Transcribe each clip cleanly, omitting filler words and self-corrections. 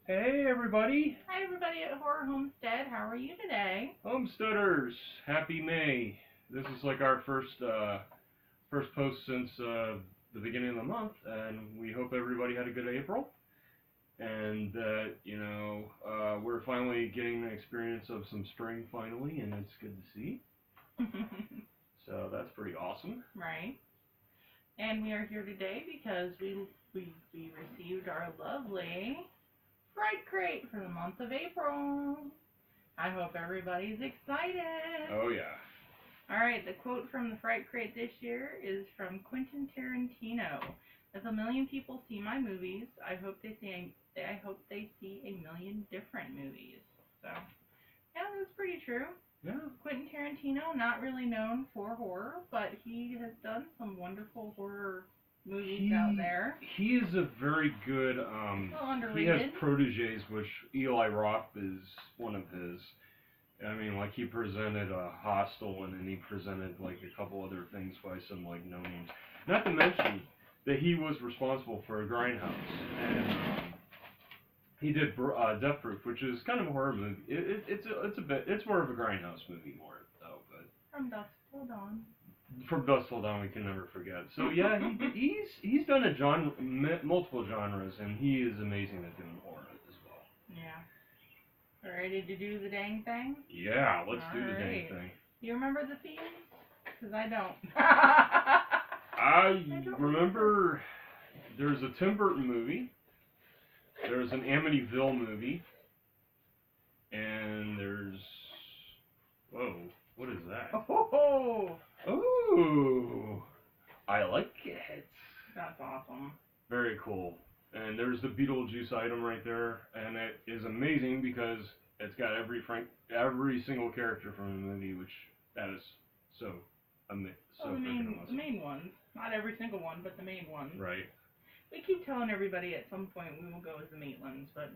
Hey everybody! Hi everybody at Horror Homestead. How are you today? Homesteaders! Happy May! This is like our first post since the beginning of the month, and we hope everybody had a good April. And that, we're finally getting the experience of some spring finally, and it's good to see. So that's pretty awesome. Right. And we are here today because we received our lovely Fright Crate for the month of April. I hope everybody's excited. Oh yeah. Alright, the quote from the Fright Crate this year is from Quentin Tarantino. If a million people see my movies, I hope they see a million different movies. So, yeah, that's pretty true. Yeah. Quentin Tarantino, not really known for horror, but he has done some wonderful horror movies out there. He is a very good, he has proteges, which Eli Roth is one of his. I mean, like, he presented Hostel, and then he presented, like, a couple other things by some, like, no names. Not to mention that he was responsible for Grindhouse, and he did Death Proof, which is kind of a horror movie. It's more of a Grindhouse movie more, though, but... From Dusk Till Dawn. From Dusk Till Dawn, we can never forget. So yeah, he's done multiple genres, and he is amazing at doing horror as well. Yeah. Ready to do the dang thing? Yeah, let's do the dang thing. You remember the theme? Because I don't. I remember there's a Tim Burton movie, there's an Amityville movie, and there's... Whoa, what is that? Oh! Ooh, I like it. That's awesome. Very cool. And there's the Beetlejuice item right there, and it is amazing because it's got every single character from the movie, which that is so freaking awesome. The main ones, not every single one, but the main ones. Right. We keep telling everybody at some point we will go as the Maitlands, but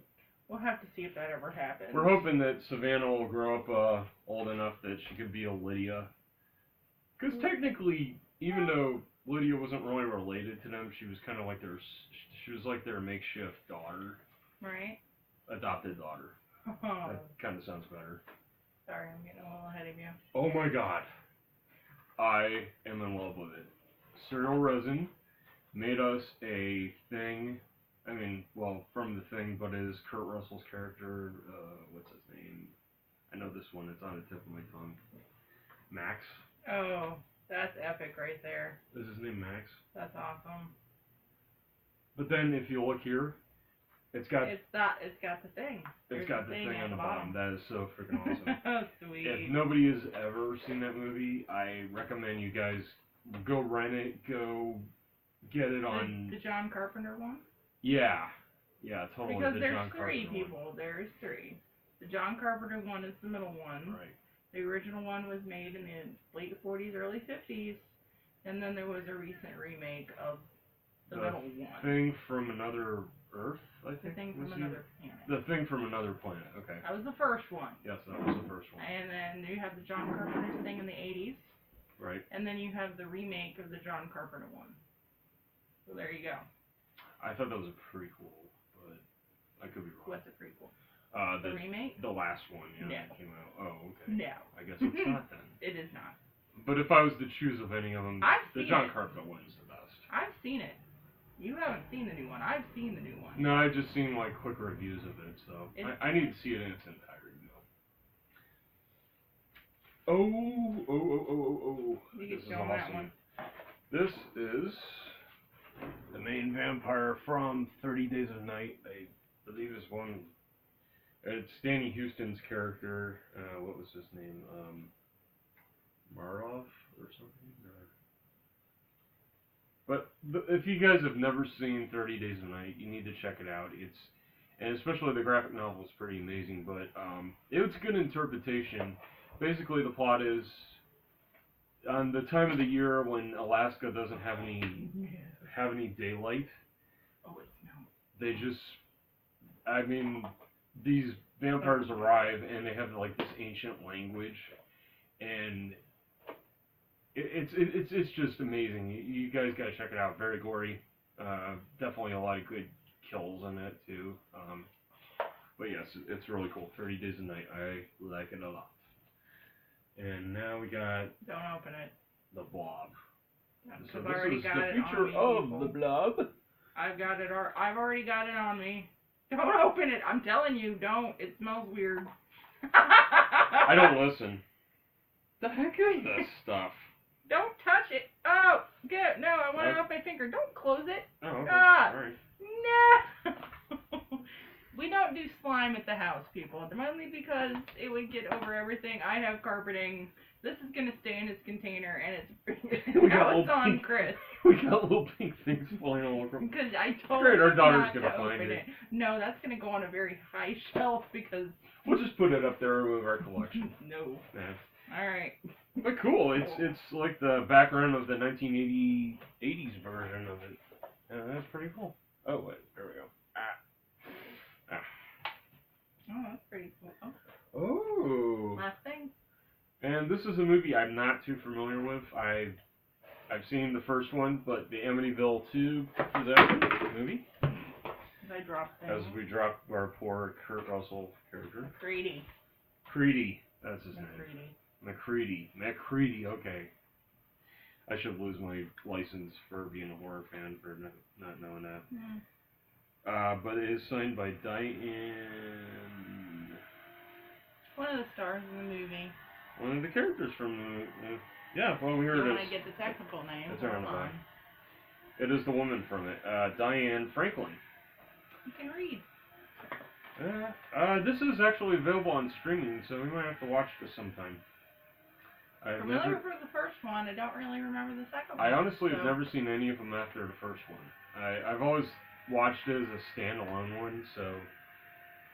we'll have to see if that ever happens. We're hoping that Savannah will grow up old enough that she could be a Lydia. Because technically, even though Lydia wasn't really related to them, she was kind of like their makeshift daughter. Right. Adopted daughter. That kind of sounds better. Sorry, I'm getting a little ahead of you. Oh my god. I am in love with it. Serial Resin made us a thing. I mean, well, from the thing, but it is Kurt Russell's character. What's his name? I know this one. It's on the tip of my tongue. Max. Oh, that's epic right there. Is his name Max? That's awesome. But then, if you look here, it's got the thing. It's got the thing on the bottom. That is so freaking awesome. Sweet. If nobody has ever seen that movie, I recommend you guys go rent it. Go get it on the John Carpenter one. Yeah, totally. Because there's John three Carpenter people. one. There's three. The John Carpenter one is the middle one. Right. The original one was made in the late 40s, early 50s, and then there was a recent remake of the middle one. Thing from Another Earth, I think. The Thing from Another Planet. The Thing from Another Planet, okay. That was the first one. Yes, that was the first one. And then you have the John Carpenter thing in the 80s. Right. And then you have the remake of the John Carpenter one. So there you go. I thought that was a prequel, but I could be wrong. What's a prequel? The remake? The last one, yeah, No. that came out. Oh, okay. No. I guess it's not then. It is not. But if I was to choose of any of them, the John it. Carpenter one is the best. I've seen it. You haven't seen the new one. I've seen the new one. No, I've just seen like quick reviews of it, so I need to see it in its entirety though. Oh. You This can is show that awesome. one. This is the main vampire from 30 Days of Night. I believe is one. It's Danny Houston's character. What was his name? Marov or something? But if you guys have never seen 30 Days of Night, you need to check it out. And especially the graphic novel is pretty amazing. But it's good interpretation. Basically, the plot is on the time of the year when Alaska doesn't have any daylight. Oh, it's no. They just, these vampires arrive and they have like this ancient language, and it's just amazing. You guys gotta check it out. Very gory. Definitely a lot of good kills in it too. But yes, it's really cool. 30 Days a Night. I like it a lot. And now we got... Don't open it. The Blob. So this is the future of the Blob. I've already got it on me. Don't open it. I'm telling you, don't. It smells weird. I don't listen. The heck is this stuff? Don't touch it. Oh, good. No, I want it off my finger. Don't close it. Oh, okay. Ah, all right. No. We don't do slime at the house, people. Mainly because it would get over everything. I have carpeting. This is going to stay in its container, and it's on Chris. We got little pink things flying all over. Because I told Great, our daughter's not gonna to find open it. No, that's going to go on a very high shelf because... We'll just put it up there with our collection. No. Yeah. Alright. But cool, it's like the background of the 1980s version of it. That's pretty cool. Oh, wait, there we go. Oh, that's pretty cool. Oh. Last thing. And this is a movie I'm not too familiar with. I've seen the first one, but the Amityville 2 possession movie. I dropped things. As we drop our poor Kurt Russell character. Creedy. That's his name. McCready, okay. I should lose my license for being a horror fan for not knowing that. Mm. But it is signed by Diane... One of the stars in the movie. One of the characters from the... yeah, well, we heard it. You want to get the technical name. It's on the back. It is the woman from it, Diane Franklin. You can read. This is actually available on streaming, so we might have to watch this sometime. Familiar for the first one, I don't really remember the second one. I honestly have never seen any of them after the first one. I've always watched it as a standalone one, so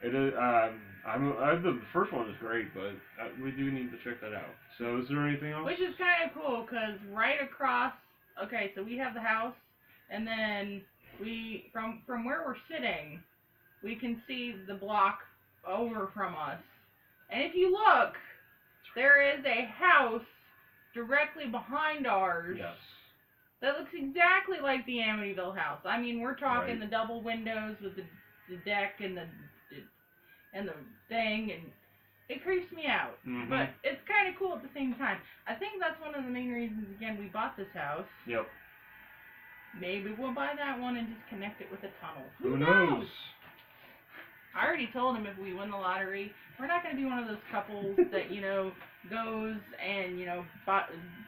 it is. The first one is great, but we do need to check that out. So, is there anything else? Which is kind of cool, because right across. Okay, so we have the house, and then we from where we're sitting, we can see the block over from us, and if you look. There is a house directly behind ours. Yes. That looks exactly like the Amityville house. I mean, we're talking the double windows with the deck and the thing, and it creeps me out. Mm-hmm. But it's kind of cool at the same time. I think that's one of the main reasons, again, we bought this house. Yep. Maybe we'll buy that one and just connect it with a tunnel. Who knows? I already told him if we win the lottery, we're not going to be one of those couples that, goes and,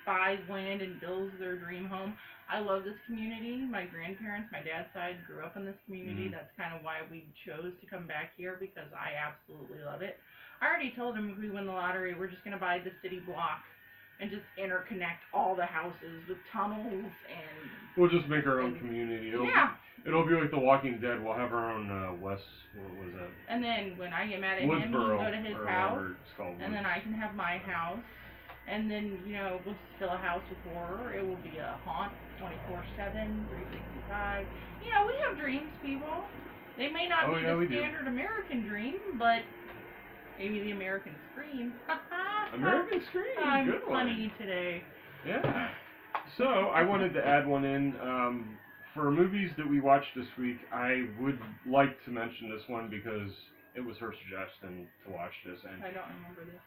buys land and builds their dream home. I love this community. My grandparents, my dad's side, grew up in this community. Mm-hmm. That's kind of why we chose to come back here, because I absolutely love it. I already told him if we win the lottery, we're just going to buy the city block and just interconnect all the houses with tunnels and... We'll just make our own community. It'll be like The Walking Dead. We'll have our own what was that? And then when I get mad at him, he can go to his house, and then I can have my house. And then, we'll just fill a house with horror. It will be a haunt 24/7, 365. We have dreams, people. They may not be the standard American dream, but maybe the American Scream. American Scream, I'm good one. funny today. Yeah. So, I wanted to add one in. For movies that we watched this week, I would like to mention this one because it was her suggestion to watch this. And I don't remember this.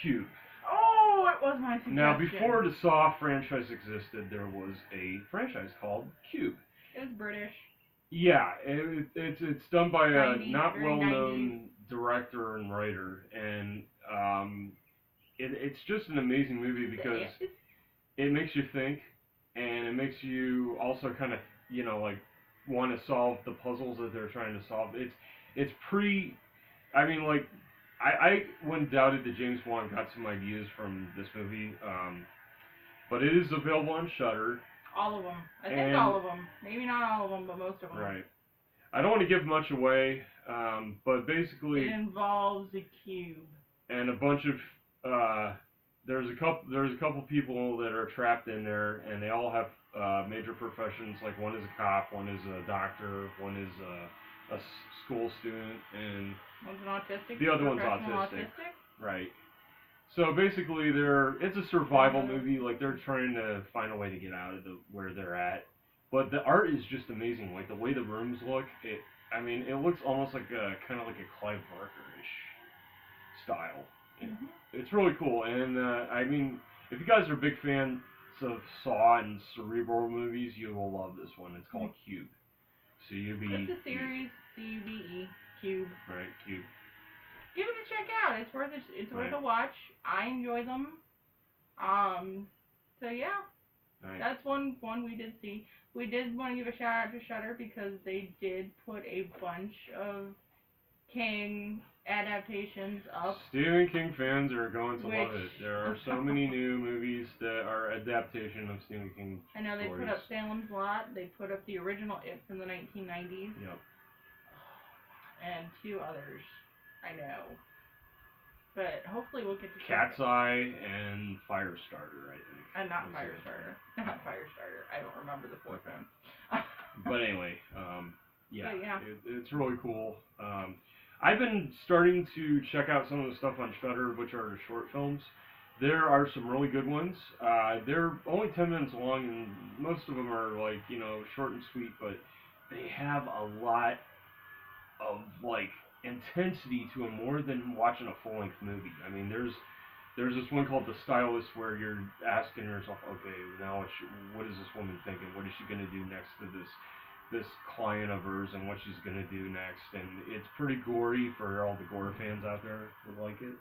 Cube. Oh, it was my suggestion. Now, before the Saw franchise existed, there was a franchise called Cube. It was British. Yeah, it's done by a 90s, not very well-known director and writer, and it's just an amazing movie because it makes you think, and it makes you also kind of, want to solve the puzzles that they're trying to solve. It's I wouldn't doubted that James Wan got some ideas from this movie, but it is available on Shudder. All of them. I think all of them. Maybe not all of them, but most of them. Right. I don't want to give much away, but basically... It involves a cube. And a bunch of... There's a couple people that are trapped in there, and they all have major professions. Like, one is a cop, one is a doctor, one is a school student, and... One's an autistic. The other one's autistic. Right. So basically, it's a survival movie. Like, they're trying to find a way to get out of where they're at. But the art is just amazing. Like, the way the rooms look, I mean, it looks almost like kind of like a Clive Barker-ish style. Mm-hmm. It's really cool, and I mean, if you guys are big fans of Saw and cerebral movies, you will love this one. It's called Cube. C-U-B. It's a series, C-U-B-E, Cube. Right, Cube. Give it a check out. It's worth a watch. I enjoy them. So yeah, that's one we did see. We did want to give a shout out to Shudder because they did put a bunch of King adaptations up. Stephen King fans are going to love it. There are so many new movies that are adaptation of Stephen King I know they stories. put up Salem's Lot. They put up the original It from the 1990s. Yep. And 2 others. I know. But hopefully we'll get to Cat's Eye and Firestarter, I think. Not Firestarter. Not Firestarter. I don't remember the 4th one. But anyway, yeah. It's really cool. I've been starting to check out some of the stuff on Shudder, which are short films. There are some really good ones. They're only 10 minutes long, and most of them are like, you know, short and sweet, but they have a lot of like intensity to them, more than watching a full-length movie. I mean, there's this one called The Stylist where you're asking yourself, okay, now what is this woman thinking? What is she going to do next to this client of hers, and what she's going to do next? And it's pretty gory for all the gore fans out there who like it.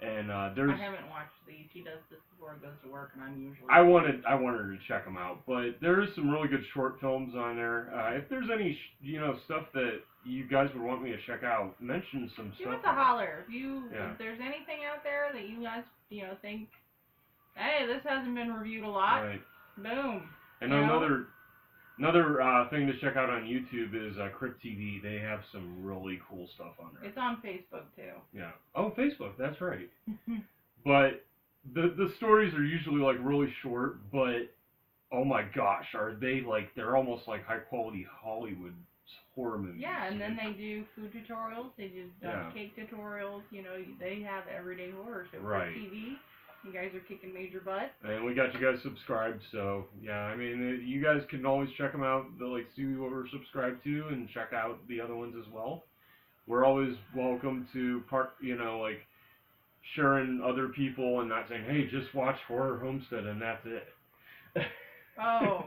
And I haven't watched these. He does this before he goes to work, and I'm usually. I wanted to check them out, but there is some really good short films on there. If there's any stuff that you guys would want me to check out, mention some stuff. Give us a holler if there's anything out there that you guys think, hey, this hasn't been reviewed a lot. Right. Boom. And another thing to check out on YouTube is Crypt TV. They have some really cool stuff on there. It's on Facebook too. Yeah. Oh, Facebook. That's right. But the stories are usually like really short, but oh my gosh, are they like, they're almost like high quality Hollywood horror movies. Yeah, and then they do food tutorials. They do cake tutorials. You know, they have everyday horror. So Crypt TV. You guys are kicking major butt. And we got you guys subscribed, so yeah, I mean, you guys can always check them out, see what we're subscribed to, and check out the other ones as well. We're always welcome to sharing other people and not saying, hey, just watch Horror Homestead and that's it. Oh,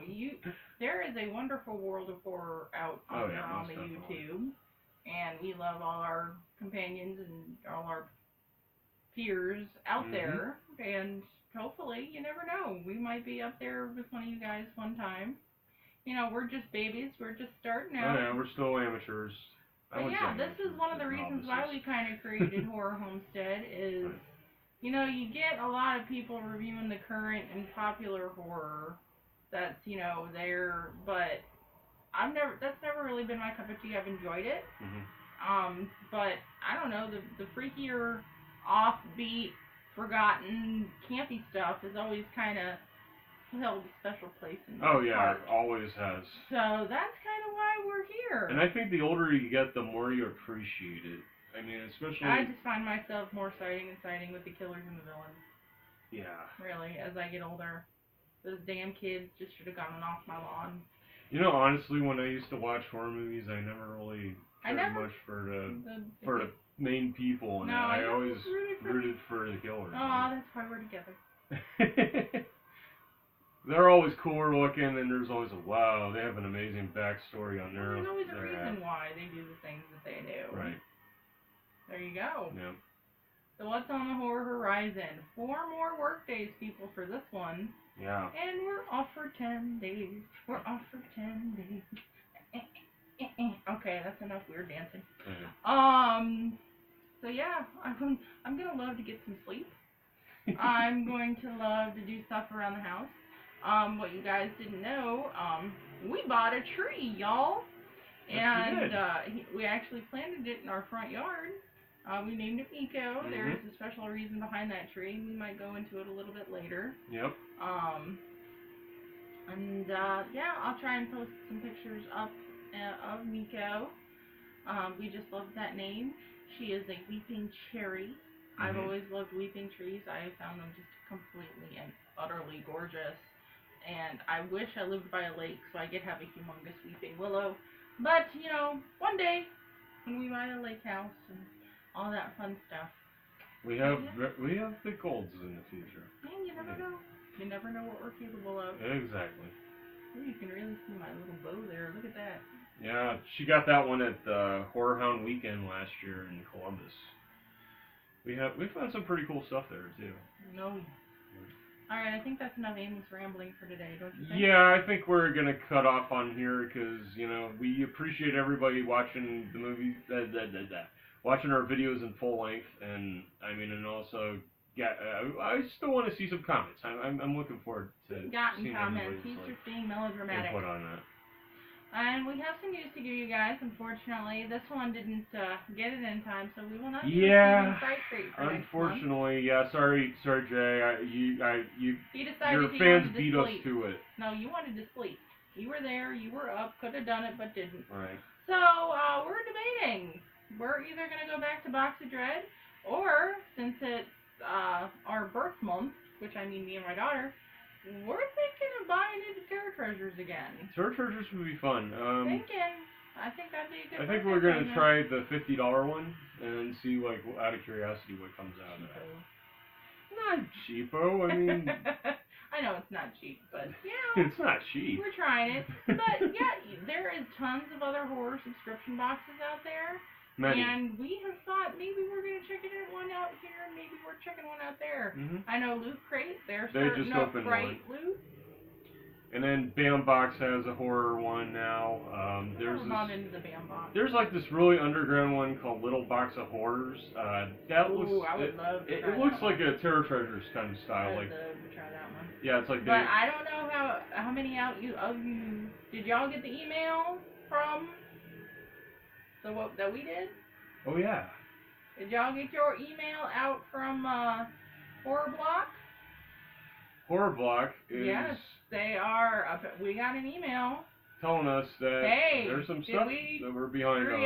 there is a wonderful world of horror out on the YouTube, and we love all our companions and all our peers out there, and hopefully, you never know, we might be up there with one of you guys one time. You know, we're just babies, we're just starting out. Oh yeah, we're still amateurs. But yeah, this is one of the reasons why we kind of created Horror Homestead is, you know, you get a lot of people reviewing the current and popular horror that's, there, but that's never really been my cup of tea. I've enjoyed it. But I don't know, the freakier, offbeat, forgotten, campy stuff has always kind of held a special place in my heart. It always has. So that's kind of why we're here. And I think the older you get, the more you appreciate it. I mean, especially... I just find myself more siding with the killers and the villains. Yeah. Really, as I get older. Those damn kids just should have gone off my lawn. You know, honestly, when I used to watch horror movies, I never really cared much for the main people, and I always rooted for the killers. Oh, that's why we're together. They're always cooler looking, and there's always they have an amazing backstory on their. There's always a reason why they do the things that they do. Right. There you go. Yeah. So what's on the horror horizon? 4 more work days, people, for this one. Yeah. And we're off for 10 days. We're off for 10 days. Okay, that's enough weird dancing. So yeah, I'm gonna love to get some sleep. I'm going to love to do stuff around the house. What you guys didn't know, we bought a tree, y'all. And we actually planted it in our front yard. We named it Miko. There's a special reason behind that tree. We might go into it a little bit later. Yep. I'll try and post some pictures up of Miko. We just love that name. She is a weeping cherry. I've always loved weeping trees. I found them just completely and utterly gorgeous. And I wish I lived by a lake so I could have a humongous weeping willow. But, you know, one day, when we buy a lake house and all that fun stuff. We have big goals in the future. Man, you never know. You never know what we're capable of. Exactly. Ooh, you can really see my little bow there. Look at that. Yeah, she got that one at the Horror Hound weekend last year in Columbus. We found some pretty cool stuff there too. No. Alright, I think that's enough aimless rambling for today, don't you think? Yeah, I think we're gonna cut off on here because, you know, we appreciate everybody watching the movies, watching our videos in full length, and I mean, and also, yeah, I still want to see some comments. I'm looking forward to seeing comments. He's just being melodramatic. Input on that. And we have some news to give you guys. Unfortunately, this one didn't get it in time, so we will not be receiving Fright Crate for unfortunately, next month. Yeah. Sorry, Jay. He decided your fans beat us to it. No, you wanted to sleep. You were there. You were up. Could have done it, but didn't. Right. So we're debating. We're either gonna go back to Box of Dread, or since it's our birth month, which I mean me and my daughter, we're thinking of buying into Terror Treasures again. Terror Treasures would be fun. I think that'd be a good. I think we're gonna try the $50 one and see, like, out of curiosity, what comes out of that. Not cheapo. I mean, I know it's not cheap, but you know, it's not cheap. We're trying it, but yeah, there is tons of other horror subscription boxes out there. Many. And we have thought maybe we're going to check one out here, and maybe we're checking one out there. Mm-hmm. I know Loot Crate, they just opened Fright one. Loot. And then Bam Box has a horror one now. I'm not into the Bam Box. There's like this really underground one called Little Box of Horrors. I would love to try it looks like a Terror Treasures kind of style. I'd love to try that one. Yeah, it's like. But I don't know how many of you did y'all get the email from that we did? Oh yeah. Did y'all get your email out from Horror Block? Horror Block is. Yes, they are. We got an email telling us that there's some stuff that we're behind on.